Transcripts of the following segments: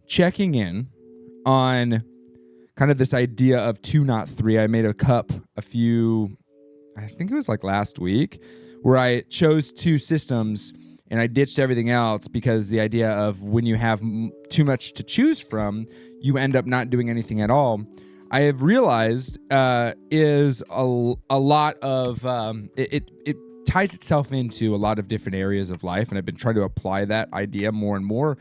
checking in on kind of this idea of 2, not 3. I made a cup I think it was like last week, where I chose 2 systems and I ditched everything else because the idea of when you have too much to choose from, you end up not doing anything at all. I have realized is a lot of it ties itself into a lot of different areas of life, and I've been trying to apply that idea more and more.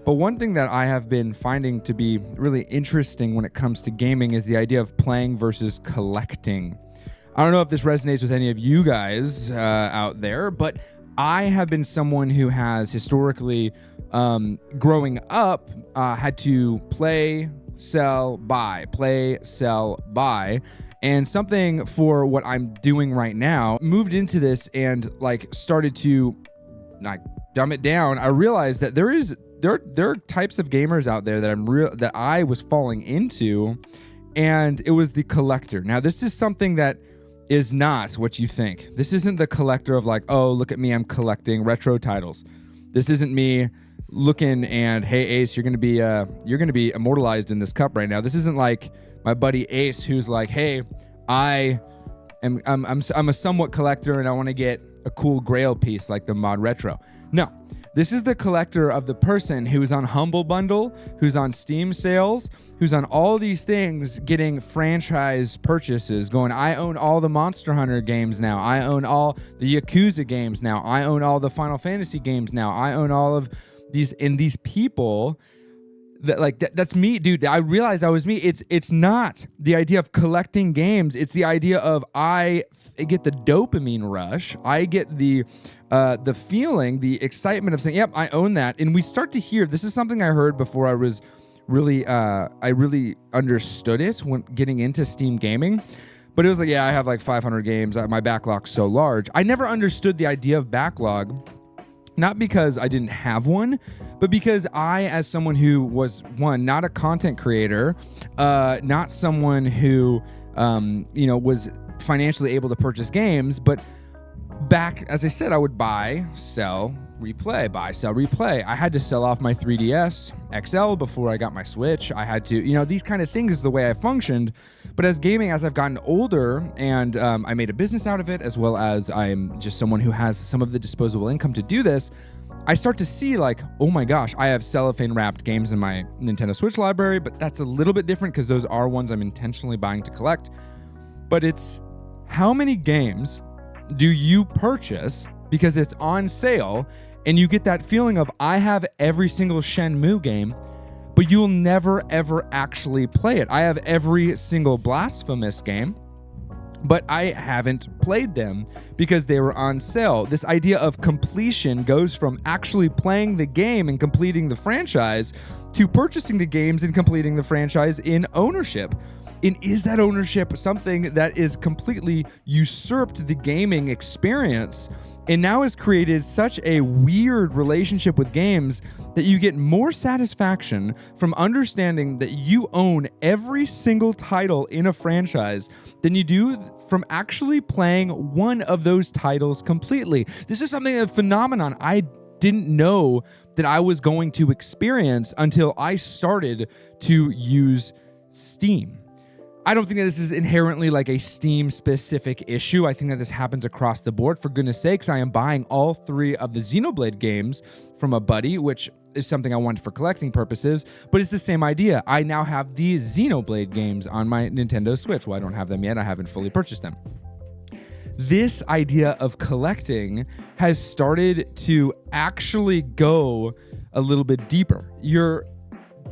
But one thing that I have been finding to be really interesting when it comes to gaming is the idea of playing versus collecting. I don't know if this resonates with any of you guys out there, but I have been someone who has historically, growing up, had to play, sell, buy, play, sell, buy. And something for what I'm doing right now, moved into this and like started to like dumb it down. I realized that there are types of gamers out there that I was falling into, and it was the collector. Now, this is something that is not what you think. This isn't the collector of like, oh, look at me, I'm collecting retro titles. This isn't me looking and, hey, Ace, you're gonna be immortalized in this cup right now. This isn't like my buddy Ace, who's like, hey, I'm a somewhat collector and I want to get a cool Grail piece like the mod retro. No. This is the collector of the person who's on Humble Bundle, who's on Steam sales, who's on all these things, getting franchise purchases, going, I own all the Monster Hunter games now. I own all the Yakuza games now. I own all the Final Fantasy games now. I own all of these, and these people that's me, dude. I realized that was me. It's not the idea of collecting games. It's the idea of I get the dopamine rush. I get the feeling, the excitement of saying, yep, I own that. And we start to hear, this is something I heard before I was really, I really understood it when getting into Steam gaming. But it was like, yeah, I have like 500 games. My backlog's so large. I never understood the idea of backlog. Not because I didn't have one, but because I, as someone who was, not a content creator, not someone who, was financially able to purchase games, but back, as I said, I would buy, sell, replay, buy, sell, replay. I had to sell off my 3DS XL before I got my Switch. I had to, these kind of things is the way I functioned. But as I've gotten older and I made a business out of it, as well as I'm just someone who has some of the disposable income to do this, I start to see like, oh my gosh, I have cellophane wrapped games in my Nintendo Switch library, but that's a little bit different because those are ones I'm intentionally buying to collect. But it's how many games do you purchase because it's on sale and you get that feeling of I have every single Shenmue game, but you'll never ever actually play it. I have every single Blasphemous game, but I haven't played them because they were on sale. This idea of completion goes from actually playing the game and completing the franchise to purchasing the games and completing the franchise in ownership. And is that ownership something that is completely usurped the gaming experience and now has created such a weird relationship with games that you get more satisfaction from understanding that you own every single title in a franchise than you do from actually playing one of those titles completely? This is a phenomenon I didn't know that I was going to experience until I started to use Steam. I don't think that this is inherently like a Steam-specific issue. I think that this happens across the board. For goodness sakes, I am buying all 3 of the Xenoblade games from a buddy, which is something I wanted for collecting purposes, but it's the same idea. I now have the Xenoblade games on my Nintendo Switch. Well, I don't have them yet. I haven't fully purchased them. This idea of collecting has started to actually go a little bit deeper. You're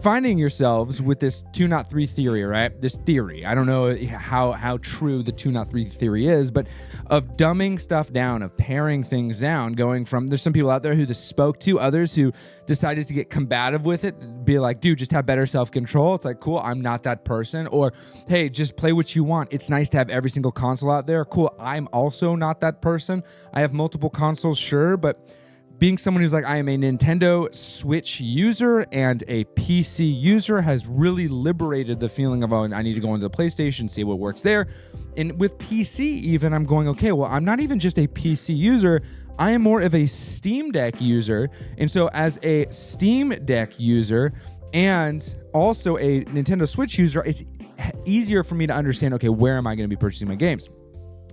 finding yourselves with this 2 not 3 theory, right? This theory. I don't know how true the 2 not 3 theory is, but of dumbing stuff down, of paring things down, going from, there's some people out there who this spoke to, others who decided to get combative with it, be like, dude, just have better self-control. It's like, cool, I'm not that person. Or, hey, just play what you want. It's nice to have every single console out there. Cool, I'm also not that person. I have multiple consoles, sure, but being someone who's like, I am a Nintendo Switch user and a PC user has really liberated the feeling of, oh, I need to go into the PlayStation, see what works there. And with PC even, I'm going, okay, well, I'm not even just a PC user. I am more of a Steam Deck user. And so as a Steam Deck user and also a Nintendo Switch user, it's easier for me to understand, okay, where am I going to be purchasing my games?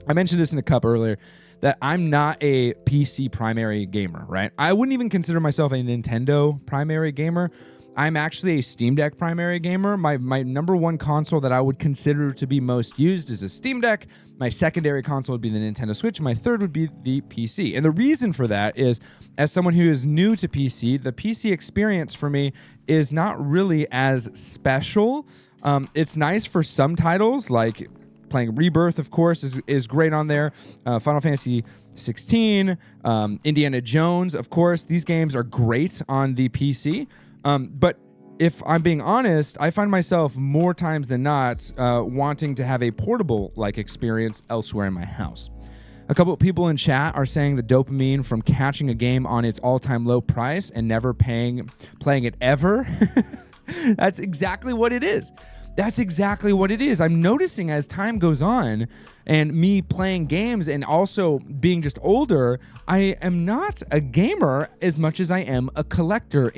I mentioned this in a cup earlier, that I'm not a PC primary gamer, right? I wouldn't even consider myself a Nintendo primary gamer. I'm actually a Steam Deck primary gamer. My number one console that I would consider to be most used is a Steam Deck. My secondary console would be the Nintendo Switch. My third would be the PC. And the reason for that is, as someone who is new to PC, the PC experience for me is not really as special. It's nice for some titles, like playing Rebirth, of course, is great on there. Final Fantasy 16, Indiana Jones, of course. These games are great on the PC. But if I'm being honest, I find myself more times than not wanting to have a portable-like experience elsewhere in my house. A couple of people in chat are saying the dopamine from catching a game on its all-time low price and never playing it ever. That's exactly what it is. That's exactly what it is. I'm noticing as time goes on and me playing games and also being just older, I am not a gamer as much as I am a collector.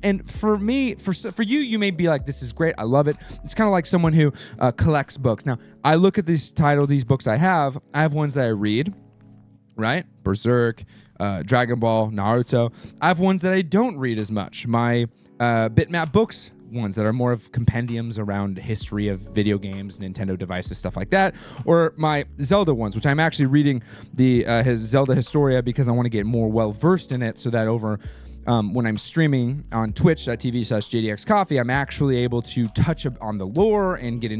And for me, for you, you may be like, this is great. I love it. It's kind of like someone who collects books. Now, I look at these books I have ones that I read, right? Berserk, Dragon Ball, Naruto. I have ones that I don't read as much. My bitmap books, ones that are more of compendiums around history of video games, Nintendo devices, stuff like that, or my Zelda ones, which I'm actually reading his Zelda Historia because I want to get more well-versed in it so that over when I'm streaming on twitch.tv/JDXCoffee, I'm actually able to touch on the lore and get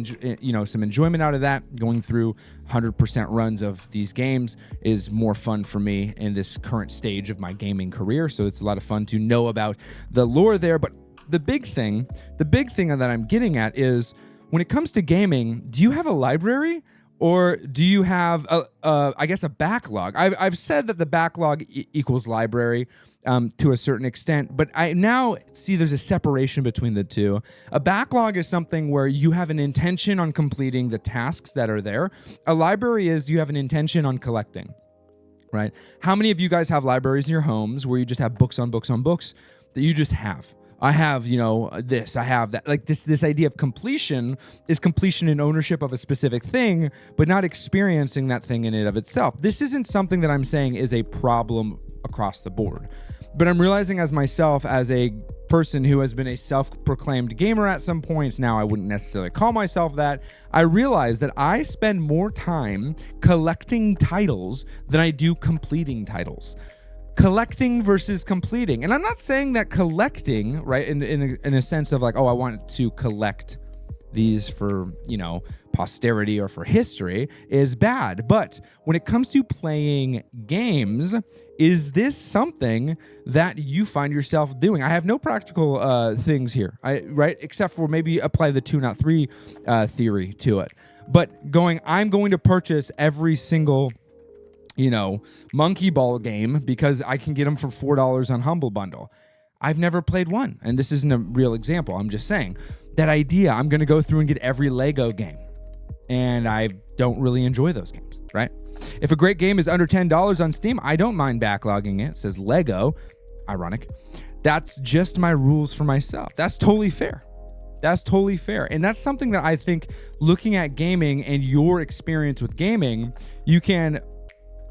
some enjoyment out of that. Going through 100% runs of these games is more fun for me in this current stage of my gaming career, so it's a lot of fun to know about the lore there. But the big thing that I'm getting at is, when it comes to gaming, do you have a library? Or do you have, a backlog? I've said that the backlog equals library to a certain extent, but I now see there's a separation between the two. A backlog is something where you have an intention on completing the tasks that are there. A library is you have an intention on collecting, right? How many of you guys have libraries in your homes where you just have books on books on books that you just have? I have, this, I have that. Like this idea of completion is completion and ownership of a specific thing, but not experiencing that thing in and of itself. This isn't something that I'm saying is a problem across the board, but I'm realizing as myself, as a person who has been a self-proclaimed gamer at some points, now I wouldn't necessarily call myself that, I realize that I spend more time collecting titles than I do completing titles. Collecting versus completing. And I'm not saying that collecting, right, in a sense of like, oh, I want to collect these for, posterity or for history, is bad. But when it comes to playing games, is this something that you find yourself doing? I have no practical things here, right, except for maybe apply the 2 not 3 theory to it. But I'm going to purchase every single monkey ball game because I can get them for $4 on Humble Bundle. I've never played one, and this isn't a real example. I'm just saying that idea. I'm going to go through and get every Lego game, and I don't really enjoy those games, right? If a great game is under $10 on Steam, I don't mind backlogging it. It says Lego. Ironic. That's just my rules for myself. That's totally fair. That's totally fair. And that's something that I think, looking at gaming and your experience with gaming, you can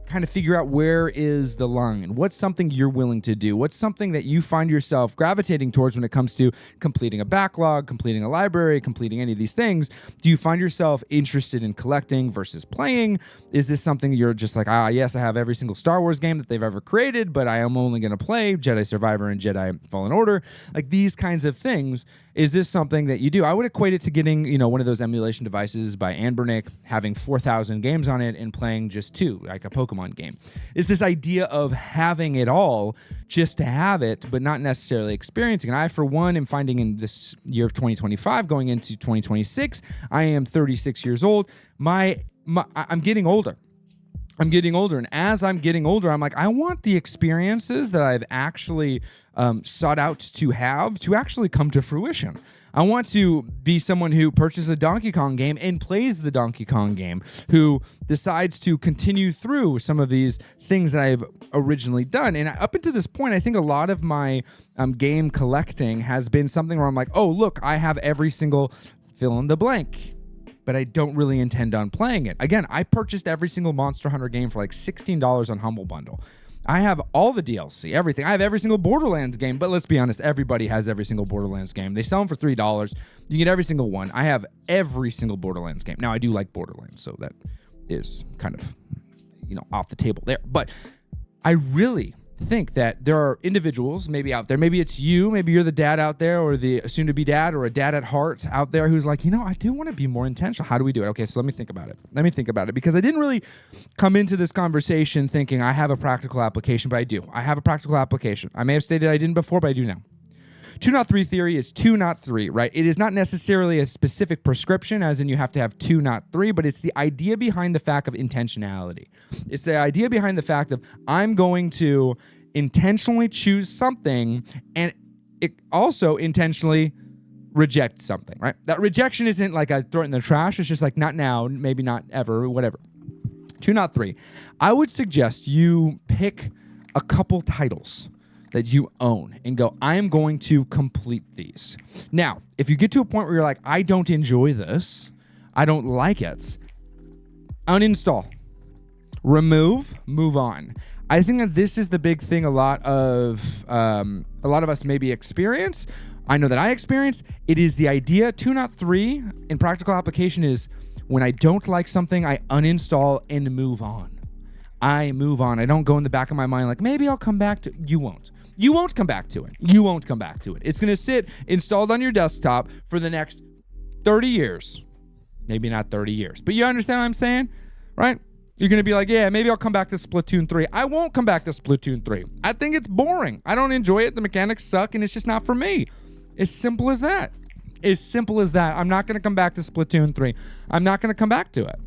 kind of figure out where is the line. What's something you're willing to do? What's something that you find yourself gravitating towards when it comes to completing a backlog, completing a library, completing any of these things? Do you find yourself interested in collecting versus playing? Is this something you're just like, yes, I have every single Star Wars game that they've ever created, but I am only going to play Jedi Survivor and Jedi Fallen Order? Like these kinds of things. Is this something that you do? I would equate it to getting, one of those emulation devices by Anbernic, having 4,000 games on it and playing just 2, like a Pokemon game. Is this idea of having it all just to have it, but not necessarily experiencing. And I, for one, am finding in this year of 2025, going into 2026, I am 36 years old. I'm getting older. I'm getting older. And as I'm getting older, I'm like, I want the experiences that I've actually sought out to have to actually come to fruition. I want to be someone who purchases a Donkey Kong game and plays the Donkey Kong game, who decides to continue through some of these things that I've originally done. And up until this point, I think a lot of my game collecting has been something where I'm like, oh, look, I have every single fill in the blank, but I don't really intend on playing it. Again, I purchased every single Monster Hunter game for like $16 on Humble Bundle. I have all the DLC, everything. I have every single Borderlands game, but let's be honest, everybody has every single Borderlands game. They sell them for $3. You get every single one. I have every single Borderlands game. Now, I do like Borderlands, so that is kind of, off the table there. But I really think that there are individuals maybe out there, maybe it's you, maybe you're the dad out there or the soon-to-be dad or a dad at heart out there who's like, I do want to be more intentional. How do we do it? Okay, so let me think about it because I didn't really come into this conversation thinking I have a practical application, but I do. I have a practical application. I may have stated I didn't before, but I do now. 2 not 3 theory is 2 not 3, right? It is not necessarily a specific prescription, as in you have to have 2 not 3, but it's the idea behind the fact of intentionality. It's the idea behind the fact of I'm going to intentionally choose something and it also intentionally reject something, right? That rejection isn't like I throw it in the trash. It's just like not now, maybe not ever, whatever. 2 not 3. I would suggest you pick a couple titles that you own and go, I am going to complete these. Now, if you get to a point where you're like, I don't enjoy this, I don't like it, uninstall, remove, move on. I think that this is the big thing a lot of us maybe experience. I know that I experienced. It is the idea, 2 not 3 in practical application is when I don't like something, I uninstall and move on. I move on. I don't go in the back of my mind like, maybe I'll come back to it. You won't. You won't come back to it. You won't come back to it. It's going to sit installed on your desktop for the next 30 years. Maybe not 30 years, but you understand what I'm saying, right? You're going to be like, yeah, maybe I'll come back to Splatoon 3. I won't come back to Splatoon 3. I think it's boring. I don't enjoy it. The mechanics suck, and it's just not for me. As simple as that. As simple as that. I'm not going to come back to Splatoon 3. I'm not going to come back to it,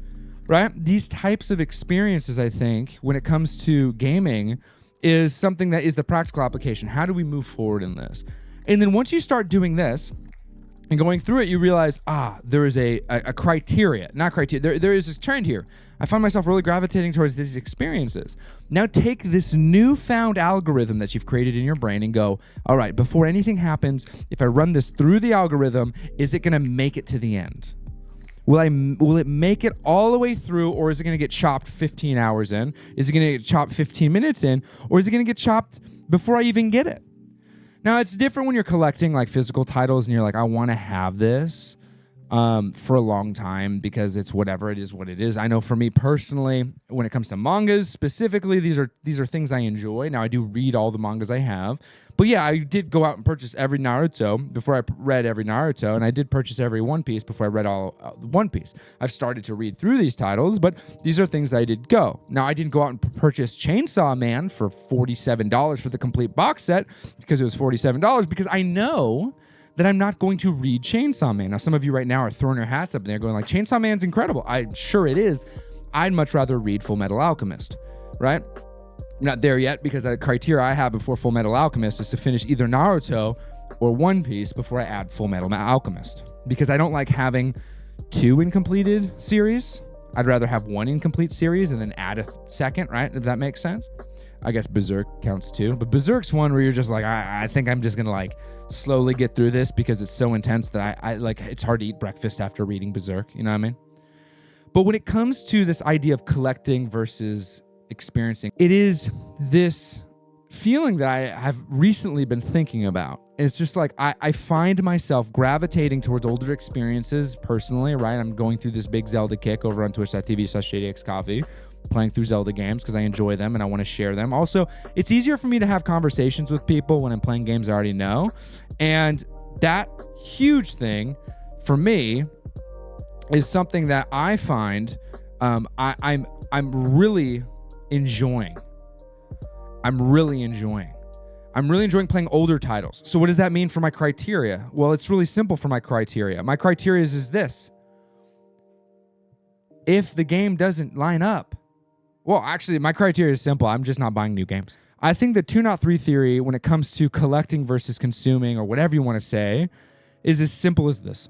right? These types of experiences, I think, when it comes to gaming, is something that is the practical application. How do we move forward in this? And then once you start doing this and going through it, you realize, there is a criteria, not criteria. There is this trend here. I find myself really gravitating towards these experiences. Now take this newfound algorithm that you've created in your brain and go, all right, before anything happens, if I run this through the algorithm, is it going to make it to the end? Will it make it all the way through, or is it going to get chopped 15 hours in? Is it going to get chopped 15 minutes in, or is it going to get chopped before I even get it? Now, it's different when you're collecting like physical titles and you're like, I want to have this for a long time because it's whatever, it is what it is. I know for me personally, when it comes to mangas specifically, these are things I enjoy. Now, I do read all the mangas I have. But yeah, I did go out and purchase every Naruto before I read every Naruto, and I did purchase every One Piece before I read all One Piece. I've started to read through these titles, but these are things that I did go. Now, I didn't go out and purchase Chainsaw Man for $47 for the complete box set because it was $47 because I know that I'm not going to read Chainsaw Man. Now, some of you right now are throwing your hats up there going like, Chainsaw Man's incredible. I'm sure it is. I'd much rather read Full Metal Alchemist, right? I'm not there yet because the criteria I have before Full Metal Alchemist is to finish either Naruto or One Piece before I add Full Metal Alchemist because I don't like having 2 incompleted series. I'd rather have 1 incomplete series and then add a second, right? If that makes sense. I guess Berserk counts too. But Berserk's one where you're just like, I think I'm just going to like slowly get through this because it's so intense that I like, it's hard to eat breakfast after reading Berserk. You know what I mean? But when it comes to this idea of collecting versus experiencing, it is this feeling that I have recently been thinking about. It's just like I find myself gravitating towards older experiences personally, right? I'm going through this big Zelda kick over on twitch.tv/JDXCoffee, playing through Zelda games because I enjoy them and I want to share them. Also, it's easier for me to have conversations with people when I'm playing games I already know. And that huge thing for me is something that I find I'm really enjoying. I'm really enjoying playing older titles. So what does that mean for my criteria? Well, it's really simple for my criteria. My criteria is this. If the game doesn't line up, Well, actually, my criteria is simple. I'm just not buying new games. I think the 2 not 3 theory, when it comes to collecting versus consuming, or whatever you want to say, is as simple as this.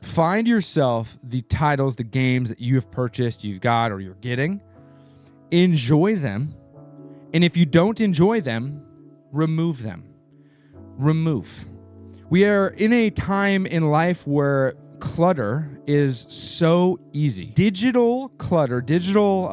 Find yourself the titles, the games that you have purchased, you've got, or you're getting. Enjoy them. And if you don't enjoy them, remove them. Remove. We are in a time in life where clutter is so easy. Digital clutter, digital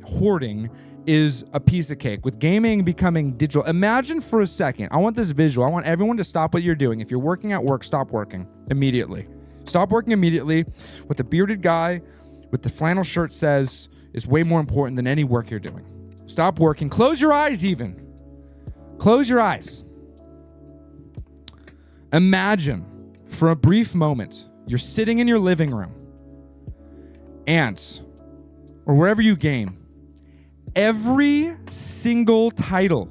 hoarding is a piece of cake. With gaming becoming digital, imagine for a second, I want this visual. I want everyone to stop what you're doing. If you're working at work, stop working immediately. Stop working immediately. What the bearded guy with the flannel shirt says is way more important than any work you're doing. Stop working. Close your eyes even. Close your eyes. Imagine for a brief moment, you're sitting in your living room or wherever you game, every single title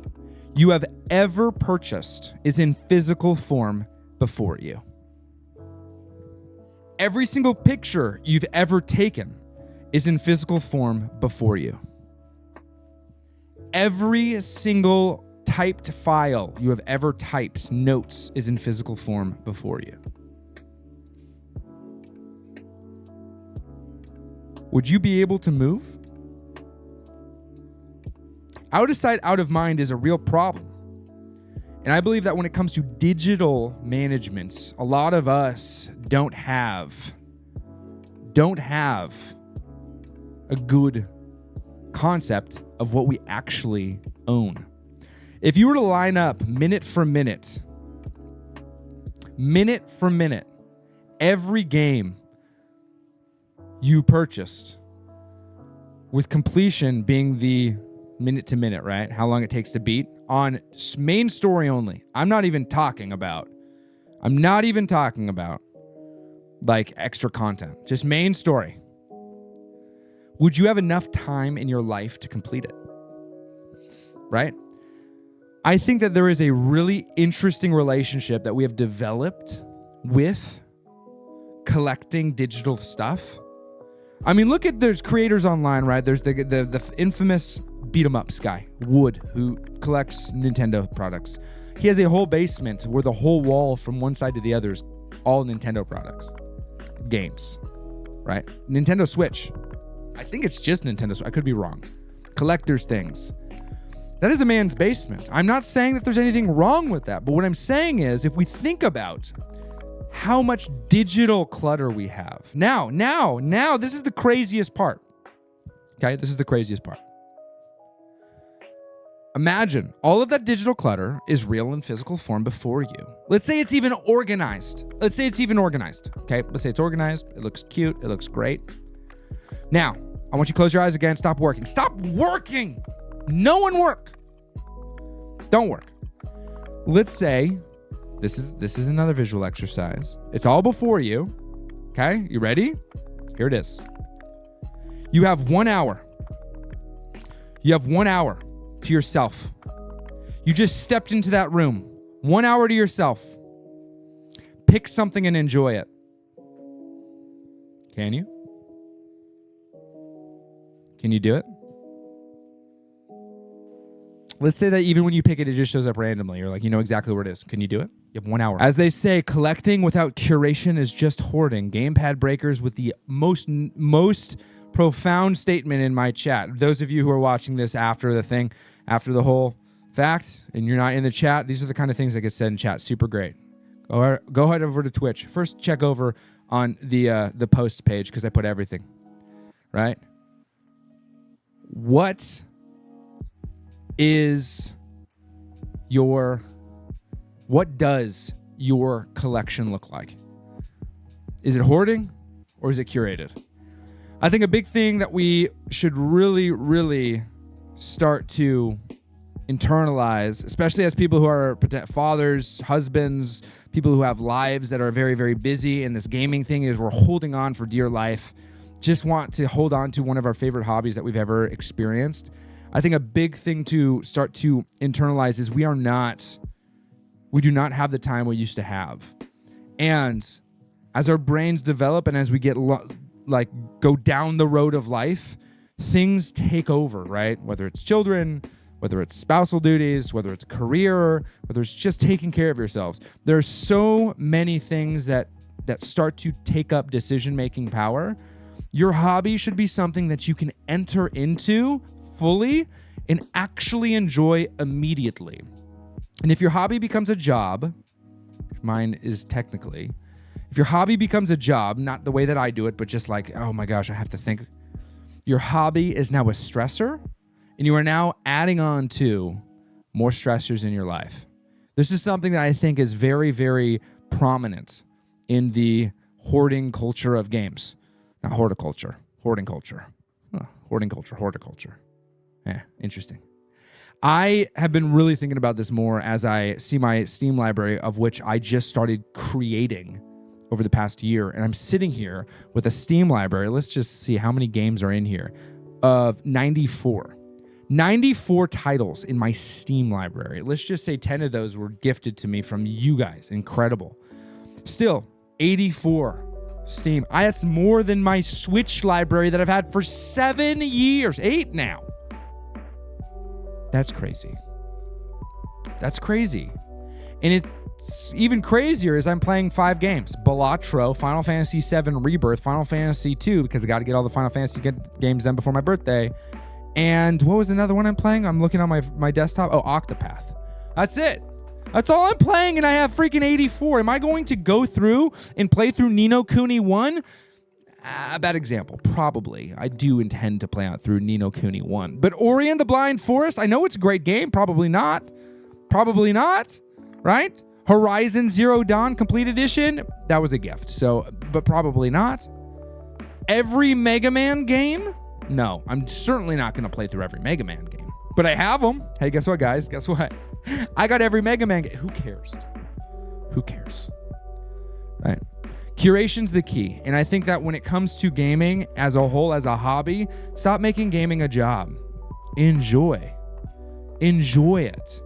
you have ever purchased is in physical form before you. Every single picture you've ever taken is in physical form before you. Every single typed file you have ever typed, notes, is in physical form before you. Would you be able to move? Out of sight, out of mind is a real problem. And I believe that when it comes to digital management, a lot of us don't have a good concept of what we actually own. If you were to line up minute for minute, every game you purchased, with completion being the minute to minute, right? How long it takes to beat on main story only. I'm not even talking about like extra content, just main story. Would you have enough time in your life to complete it? Right? I think that there is a really interesting relationship that we have developed with collecting digital stuff. I mean, look at there's creators online, right? There's the infamous beat 'em ups guy, Wood, who collects Nintendo products. He has a whole basement where the whole wall from one side to the other is all Nintendo products, games, right? Nintendo Switch. I think it's just Nintendo Switch. I could be wrong. Collector's things. That is a man's basement. I'm not saying that there's anything wrong with that, but what I'm saying is if we think about how much digital clutter we have. Now, this is the craziest part. Okay, this is the craziest part. Imagine all of that digital clutter is real in physical form before you. Let's say it's even organized. Okay, let's say it's organized. It looks cute. It looks great. Now, I want you to close your eyes again. Stop working. Stop working. No one work. Don't work. Let's say this is another visual exercise. It's all before you. Okay, you ready? Here it is. You have 1 hour. You have 1 hour to yourself. You just stepped into that room. 1 hour to yourself. Pick something and enjoy it. Can you? Can you do it? Let's say that even when you pick it, it just shows up randomly. You're like, you know exactly where it is. Can you do it? You have 1 hour. As they say, collecting without curation is just hoarding. Gamepad breakers with the most profound statement in my chat. Those of you who are watching this after the whole fact, and you're not in the chat, these are the kind of things that get said in chat. Super great. Go ahead over to Twitch. First, check over on the post page because I put everything. Right? What does your collection look like? Is it hoarding or is it curated? I think a big thing that we should really, really start to internalize, especially as people who are fathers, husbands, people who have lives that are very, very busy, and this gaming thing is we're holding on for dear life, just want to hold on to one of our favorite hobbies that we've ever experienced. I think a big thing to start to internalize is we do not have the time we used to have. And as our brains develop and as we get go down the road of life, things take over, right? Whether it's children, whether it's spousal duties, whether it's career, whether it's just taking care of yourselves. There's so many things that start to take up decision-making power. Your hobby should be something that you can enter into fully and actually enjoy immediately. And if your hobby becomes a job, mine is technically, if your hobby becomes a job, not the way that I do it, but just like, oh my gosh, I have to think, your hobby is now a stressor, and you are now adding on to more stressors in your life. This is something that I think is very, very prominent in the hoarding culture of games. Not horticulture, hoarding culture. Hoarding culture, horticulture. Yeah, interesting. I have been really thinking about this more as I see my Steam library, of which I just started creating over the past year. And I'm sitting here with a Steam library. Let's just see how many games are in here. Of 94. 94 titles in my Steam library. Let's just say 10 of those were gifted to me from you guys. Incredible. Still, 84 Steam. That's more than my Switch library that I've had for 7 years. 8 now. That's crazy. That's crazy. And it's even crazier as I'm playing 5 games. Balatro, Final Fantasy VII Rebirth, Final Fantasy II, because I got to get all the Final Fantasy games done before my birthday. And what was another one I'm playing? I'm looking on my desktop. Oh, Octopath. That's it. That's all I'm playing, and I have freaking 84. Am I going to go through and play through Ni no Kuni 1? Bad example. Probably. I do intend to play out through Ni no Kuni 1. But Ori and the Blind Forest, I know it's a great game. Probably not. Probably not. Right? Horizon Zero Dawn Complete Edition, that was a gift. So, but probably not. Every Mega Man game? No, I'm certainly not going to play through every Mega Man game. But I have them. Hey, guess what, guys? Guess what? I got every Mega Man game. Who cares? Who cares? Right? Curation's the key. And I think that when it comes to gaming as a whole, as a hobby, stop making gaming a job. Enjoy. Enjoy it.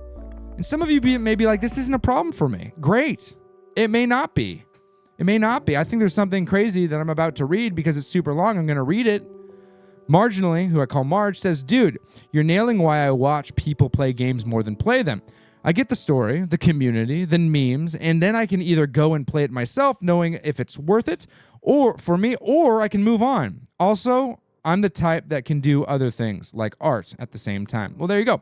And some of you may be like, this isn't a problem for me. Great. It may not be. It may not be. I think there's something crazy that I'm about to read because it's super long. I'm going to read it. Marginally, who I call Marge, says, dude, you're nailing why I watch people play games more than play them. I get the story, the community, the memes, and then I can either go and play it myself, knowing if it's worth it, or for me, or I can move on. Also, I'm the type that can do other things, like art, at the same time. Well, there you go.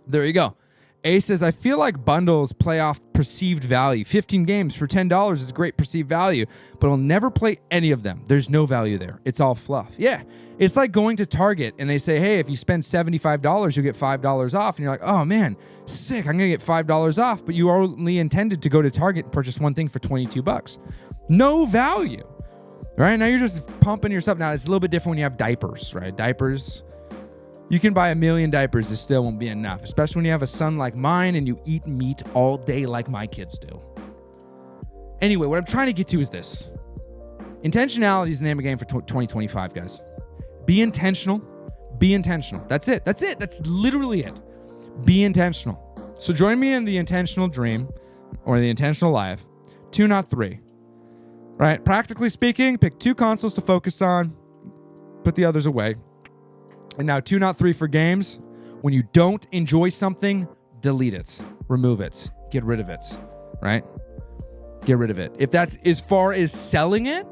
There you go. A says, I feel like bundles play off perceived value. 15 games for $10 is great perceived value, but I'll never play any of them. There's no value there. It's all fluff. Yeah, it's like going to Target and they say, hey, if you spend $75, you'll get $5 off. And you're like, oh man, sick, I'm going to get $5 off. But you only intended to go to Target and purchase one thing for $22. No value, right? Now you're just pumping yourself. Now it's a little bit different when you have diapers, right? Diapers, you can buy 1 million diapers. It still won't be enough, especially when you have a son like mine and you eat meat all day like my kids do. Anyway, what I'm trying to get to is this. Intentionality is the name of the game for 2025, guys. Be intentional. Be intentional. That's it. That's it. That's literally it. Be intentional. So join me in the intentional dream or the intentional life. 2, not 3. Right? Practically speaking, pick 2 consoles to focus on. Put the others away. And now 2, not 3 for games. When you don't enjoy something, delete it. Remove it. Get rid of it. Right? Get rid of it. If that's as far as selling it,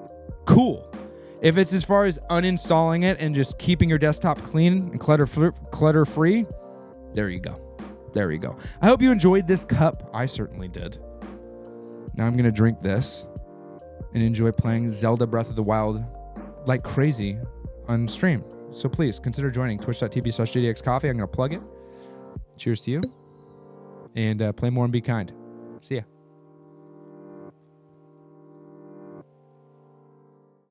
cool. If it's as far as uninstalling it and just keeping your desktop clean and clutter-free, there you go. There you go. I hope you enjoyed this cup. I certainly did. Now I'm going to drink this and enjoy playing Zelda Breath of the Wild like crazy on stream. So please consider joining twitch.tv/JDXCoffee. I'm going to plug it. Cheers to you. And play more and be kind. See ya.